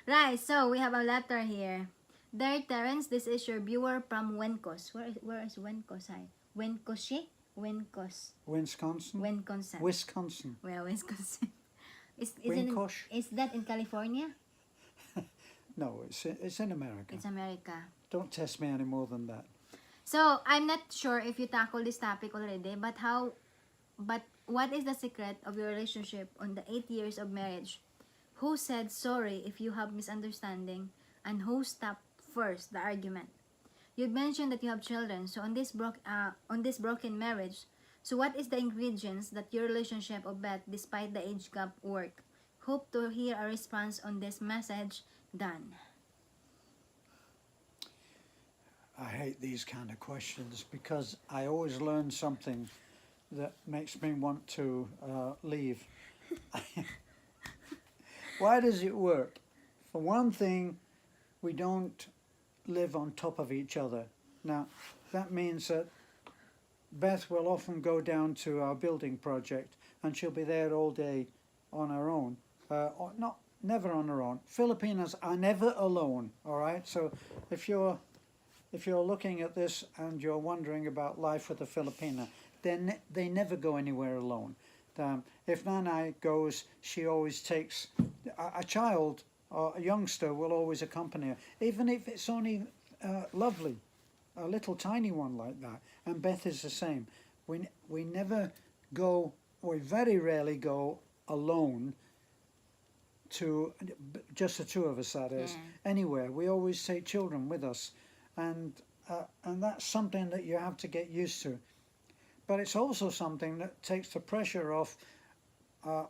Right, so we have a letter here. Dear Terence, this is your viewer from Wencos. Where is Wencos? Hi. Wencoshi? Wencos. Wisconsin? Wisconsin. Wisconsin. Well, Wisconsin. Winkosh? Is that in California? No, it's in America. It's America. Don't test me any more than that. So, I'm not sure if you tackled this topic already, but what is the secret of your relationship on the 8 years of marriage? Who said sorry if you have misunderstanding, and who stopped first the argument? You mentioned that you have children, so on this broken marriage, so what is the ingredients that your relationship of Beth despite the age gap work? Hope to hear a response on this message. Done. I hate these kind of questions because I always learn something that makes me want to leave. Why does it work? For one thing, we don't live on top of each other. Now, that means that Beth will often go down to our building project and she'll be there all day on her own. Never on her own. Filipinas are never alone, all right? So if you're looking at this and you're wondering about life with a Filipina, then they never go anywhere alone. If Nanai goes, she always takes a child or a youngster will always accompany her, even if it's only lovely, a little tiny one like that. And Beth is the same. We never go, we very rarely go alone to just the two of us, that is, anywhere. We always take children with us, and that's something that you have to get used to. But it's also something that takes the pressure off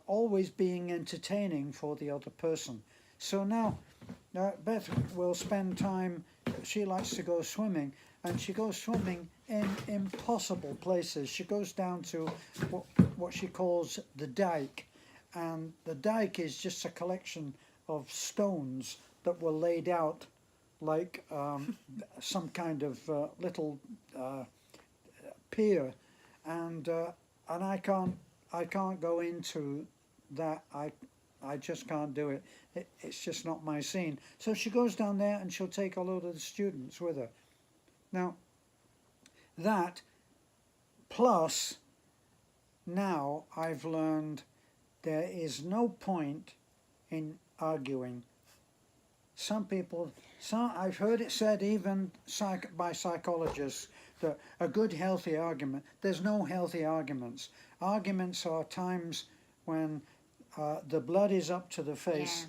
always being entertaining for the other person. So now Beth will spend time, she likes to go swimming, and she goes swimming in impossible places. She goes down to what she calls the dike, and the dike is just a collection of stones that were laid out like some kind of little pier, and I can't go into that. I just can't do it. It's just not my scene. So she goes down there and she'll take a load of the students with her. Now, that plus now I've learned there is no point in arguing. I've heard it said even by psychologists that a good healthy argument, there's no healthy arguments. Arguments are times when the blood is up to the face,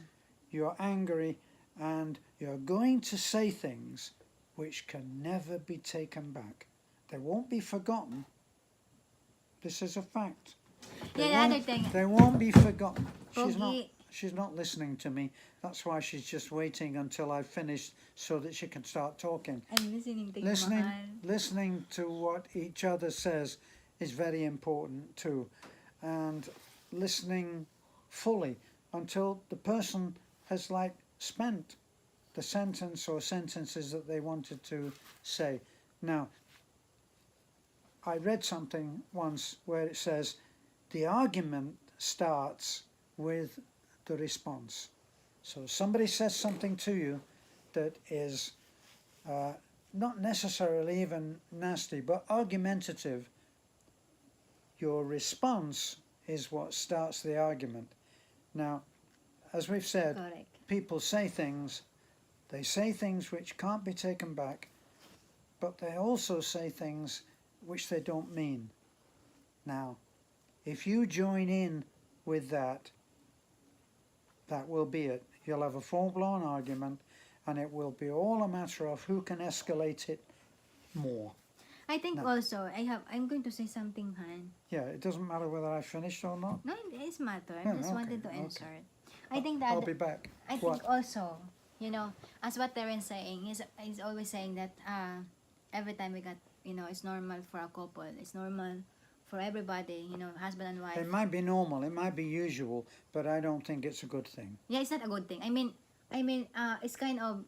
you're angry, and you're going to say things which can never be taken back. They won't be forgotten. This is a fact. The other thing. They won't be forgotten. Pogi. She's not listening to me. That's why she's just waiting until I've finished so that she can start talking. I'm listening to you, Listening to what each other says is very important too. And listening fully until the person has spent the sentence or sentences that they wanted to say. Now, I read something once where it says the argument starts with the response. So somebody says something to you that is not necessarily even nasty, but argumentative. Your response is what starts the argument. Now, as we've said, people say things. They say things which can't be taken back, but they also say things which they don't mean. Now, if you join in with that, that will be it. You'll have a full-blown argument, and it will be all a matter of who can escalate it more. I think also, I'm going to say something, Han. Yeah, it doesn't matter whether I finished or not. No, it is matter. I just wanted to answer it. I think that I'll be back. I think also, as what Terence saying, he's always saying that every time we got, it's normal for a couple. It's normal for everybody, husband and wife. It might be normal, it might be usual, but I don't think it's a good thing. Yeah, it's not a good thing. I mean, it's kind of,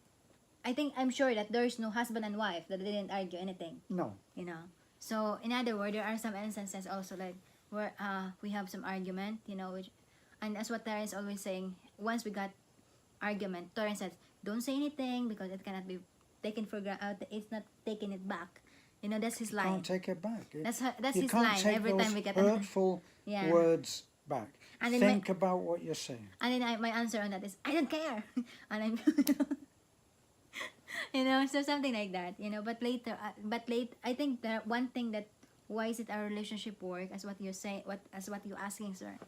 I'm sure that there's no husband and wife that didn't argue anything. No. So in other words, there are some instances also where we have some argument, which, and that's what Terence always saying. Once we got argument, Torrance said, don't say anything because it cannot be taken for granted. It's not taking it back. You know, that's his line. Can't take it back. That's You his can't line take every those time we get hurtful Yeah. words back. And then Think about what you're saying. And then my answer on that is, I don't care. And I'm, you know, so something like that, you know. But I think the one thing that, why is it our relationship work, as what you're saying, as what you're asking, sir.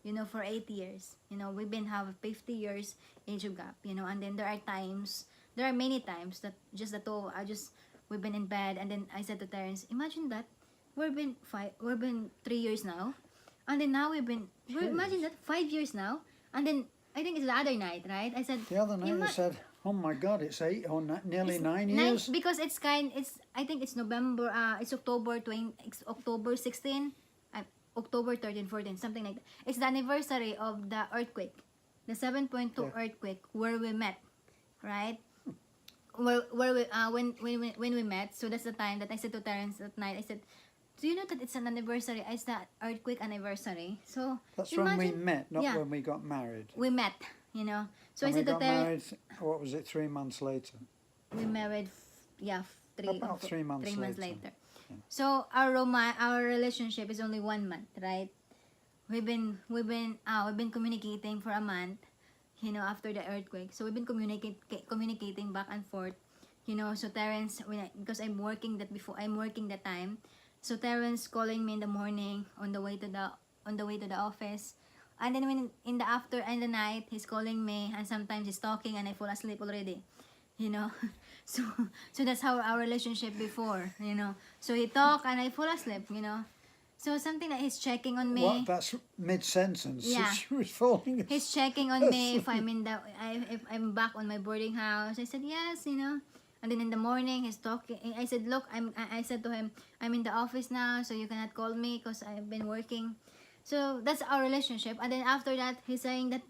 You know, for 8 years, you know, we've been have 50 years age of gap, you know, and then there are many times that just the two, we've been in bed, and then I said to Terrence, imagine that, we've been 3 years now, and then now imagine that 5 years now, and then I think it's the other night, right? I said The other night you said, oh my God, it's nearly 9 nine, years. because I think it's November, it's October 16, October 13, 14, something like that. It's the anniversary of the earthquake, the 7.2 earthquake where we met, right? Where we when we met. So that's the time that I said to Terrence that night. I said, do you know that it's an anniversary? It's the earthquake anniversary. So That's when we met, not when we got married. We met, you know. So And I said we to got married, Terrence, what was it, 3 months later? we married, About 3 months 3 months later. later. So our relationship is only 1 month, right? We've been communicating for a month, you know, after the earthquake. So we've been communicating back and forth, you know. So Terrence, because I'm working that time. So Terrence calling me in the morning on the way to the office, and then when in the night he's calling me, and sometimes he's talking and I fall asleep already, you know. So that's how our relationship before, you know. So he talk and I fall asleep, you know. So something that he's checking on me. What? That's mid-sentence. Yeah. She was falling asleep. He's checking on me if I'm back on my boarding house. I said yes, you know. And then in the morning he's talking. I said, look, I said to him, I'm in the office now, so you cannot call me because I've been working. So that's our relationship. And then after that, he's saying that,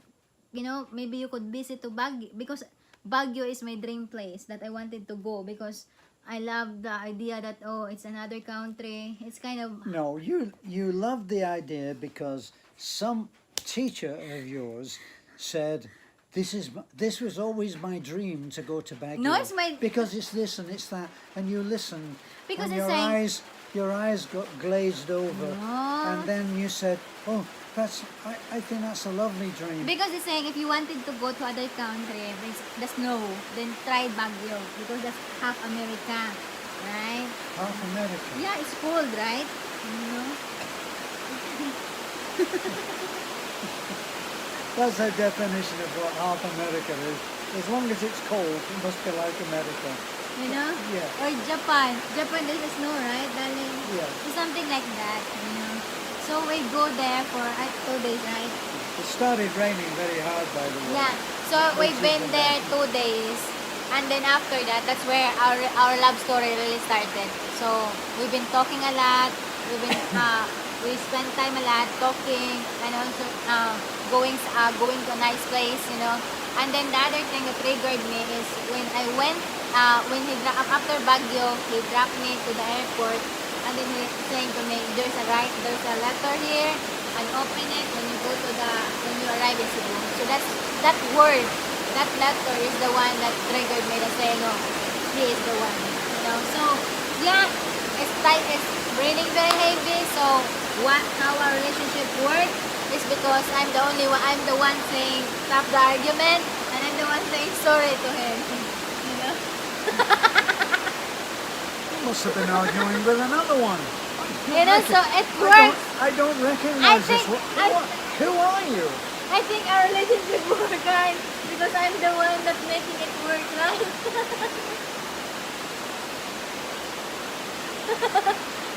you know, maybe you could visit to Baguio, because Baguio is my dream place that I wanted to go, because I love the idea that, oh, it's another country. It's kind of... No, you loved the idea because some teacher of yours said, this was always my dream to go to Baguio. No, it's my... Because it's this and it's that, and you listened. Because when it's your eyes got glazed over, No. and then you said, oh, I think that's a lovely dream. Because it's saying if you wanted to go to other country, the snow, then try Baguio, because that's half America, right? Half America. Yeah, it's cold, right? You know? That's the definition of what half America is. As long as it's cold, it must be like America. You know? Yeah. Or Japan. Japan, there's a snow, right, darling? Yeah. It's something like that, you know? So we go there for 2 days, right? It started raining very hard, by the way. Yeah. So we've been there 2 days. And then after that, that's where our love story really started. So we've been talking a lot. We've been we spent time a lot talking, and also going to a nice place, you know. And then the other thing that triggered me is when I went after Baguio, he dropped me to the airport, and then he's saying to me, there's a letter here, and open it when you arrive in Cebu. So that word, that letter is the one that triggered me to say, no, he is the one, you know. So yeah, it's raining very heavy. So how our relationship works is because I'm the one saying stop the argument, and I'm the one saying sorry to him, you know. You must have been arguing with another one. You know, so it works. I don't recognize this. Who are you? I think our relationship works, right? Because I'm the one that's making it work, right?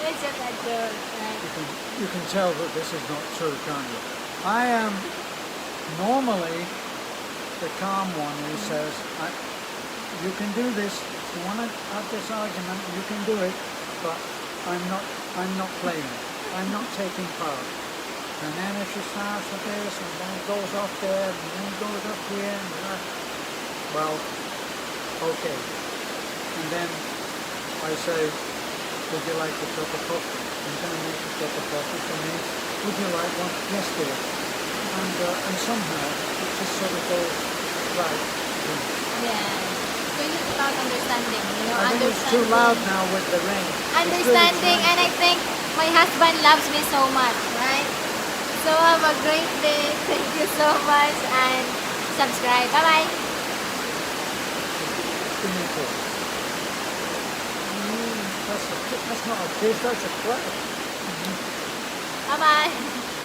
It's just a joke, right? You can tell that this is not true, can't you? I am normally the calm one who says, you can do this. If you want to have this argument, you can do it. But I'm not playing. I'm not taking part. And then if she starts with this, and then it goes off there, and then it goes up here, and that, well, okay. And then I say, would you like a cup of coffee? I'm going to make a cup of coffee for me. Would you like one? Yes, dear. And somehow it just sort of goes right. Yeah. So it's about understanding, you know, I think it's understanding. too loud now with the rain. It's really Understanding, trying and I think my husband loves me so much, right? So have a great day. Thank you so much, and subscribe. Bye bye. to me too. That's not a fish, that's a crab. Bye bye.